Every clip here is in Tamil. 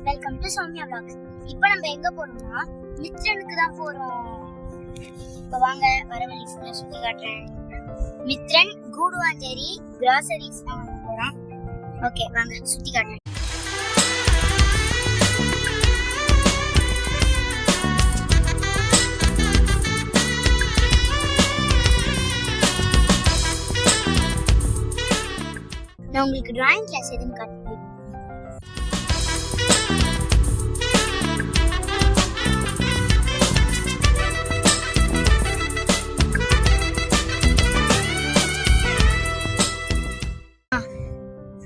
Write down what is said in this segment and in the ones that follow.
Welcome to Soumya vlogs. இப்போ நம்ம எங்க போறோம்னா மித்ரனுக்கு தான் போறோம். இப்போ வாங்க வர வழி ஃபுல்லா சுத்தி காட்டுறேன். மித்ரன் கூடுவாஞ்சேரி கிராசரிஸ் வாங்க போறோம். ஓகே வாங்க சுத்தி காட்டுறேன். நான் உங்களுக்கு டிராயிங் கிளாஸ் எதுன்னு காட்டுறேன்.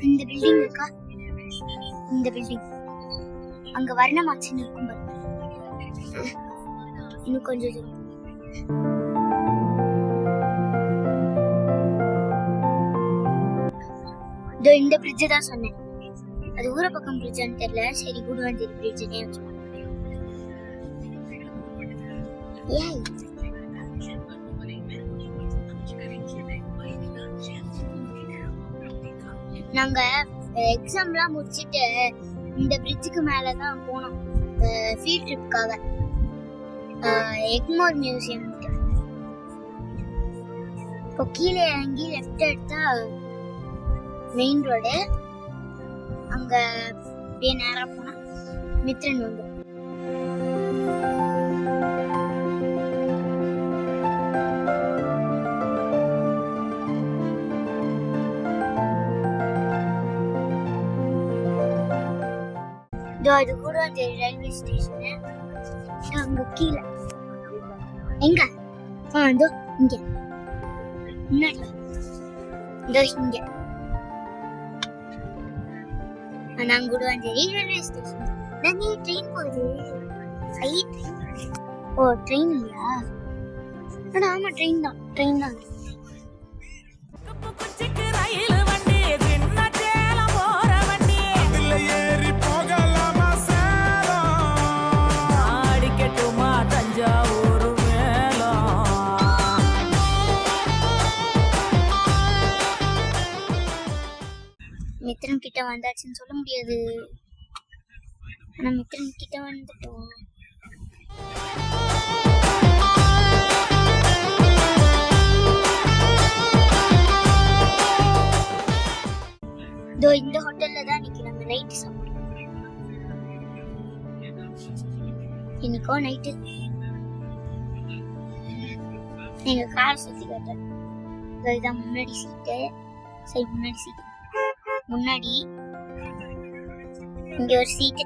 இந்த பில்டிங் இருக்கா, இந்த பில்டிங் அங்க வர்ணமாச்சின்னு இருக்கும் பாருங்க. இன்னும் கொஞ்சம் தூரம் இந்த பிரிட்ஜ் தான் சொன்னேன். அது ஊர பக்கம் பிரிட்ஜான்னு தெரியல. சரி கூடுவாஞ்சேரி பிரிட்ஜ்னே வச்சுக்கோங்க. நாங்க எக்ஸாம்லாம் முடிச்சிட்டு இந்த பிரிட்ஜுக்கு மேலதான் போனோம் ஃபீல்ட் ட்ரிப்காக. எக்மோர் மியூசியம். இப்போ கீழே இறங்கி லெஃப்ட் எடுத்தா மெயின் ரோடு. அங்க அப்படியே நேரா போனா மித்ரன் வந்து அது கூட அந்த ரயில்வே ஸ்டேஷன். அங்க கீழே எங்க இதோ இங்க முன்னாடி இதோ இங்க நாங்க கூடுவாஞ்சேரி ரயில்வே ஸ்டேஷன். நீ ட்ரெயின் போகுது. ஓ ட்ரெயின் இல்லையா? ஆமா ட்ரெயின் தான், ட்ரெயின் தான். மித்ரன் கிட்ட வந்தாச்சுன்னு சொல்ல முடியாது. ஆனா மித்ரன் கிட்ட வந்துட்டோம். இந்த ஹோட்டல்ல தான் இன்னைக்கு நம்ம நைட் சாப்பிடுறோம். இன்னைக்கோ நைட்டு எங்க கார் சுத்தி காட்டுறேன். இதான் முன்னாடி சீட்டு. சரி முன்னாடி சீட்டு, முன்னாடி இங்க ஒரு சீட்டு,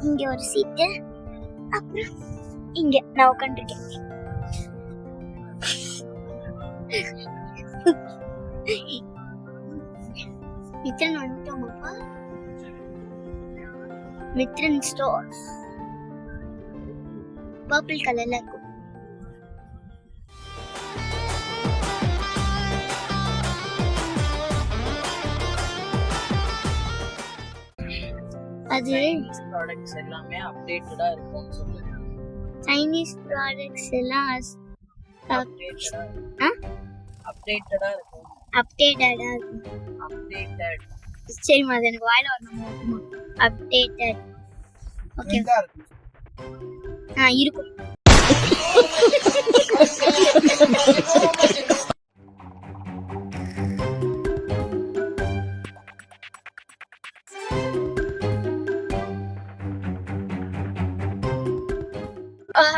இங்க ஒரு சீட்டு, அப்புறம் இங்க நான் உட்காந்துருக்கேன். மித்ரன் வந்துட்டோமாப்பா. மித்ரன் ஸ்டோர் பர்பிள் கலர்ல இருக்கும். அது ப்ராடக்ட்ஸ் எல்லாமே அப்டேட்டடா இருக்கும்னு சொல்லுங்க. சைனீஸ் ப்ராடக்ட்ஸ் எல்லாம் அப்டேட்டடா இருக்கும். சரி மாதிரி எனக்கு வாயில வரணும். அப்டேட்டட். ஓகே இருக்கும்.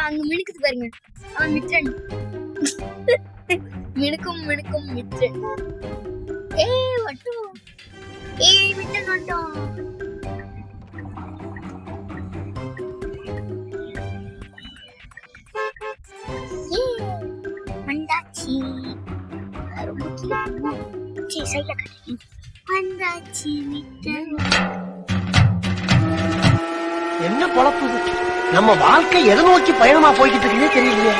அங்க மினுக்குது பாருங்க. மித்ரன் மினுக்கும் மினுக்கும் மித்ரன். வட்டும். மித்ரன் வட்டம். வந்தாச்சி. ரொம்ப சரி சைட்ல கட்டி வந்தாச்சி மித்ரன். என்ன பொழப்பு நம்ம வாழ்க்கை எதை நோக்கி பயணமா போய்கிட்டு இருக்குன்னே தெரியலையே.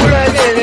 உலகில்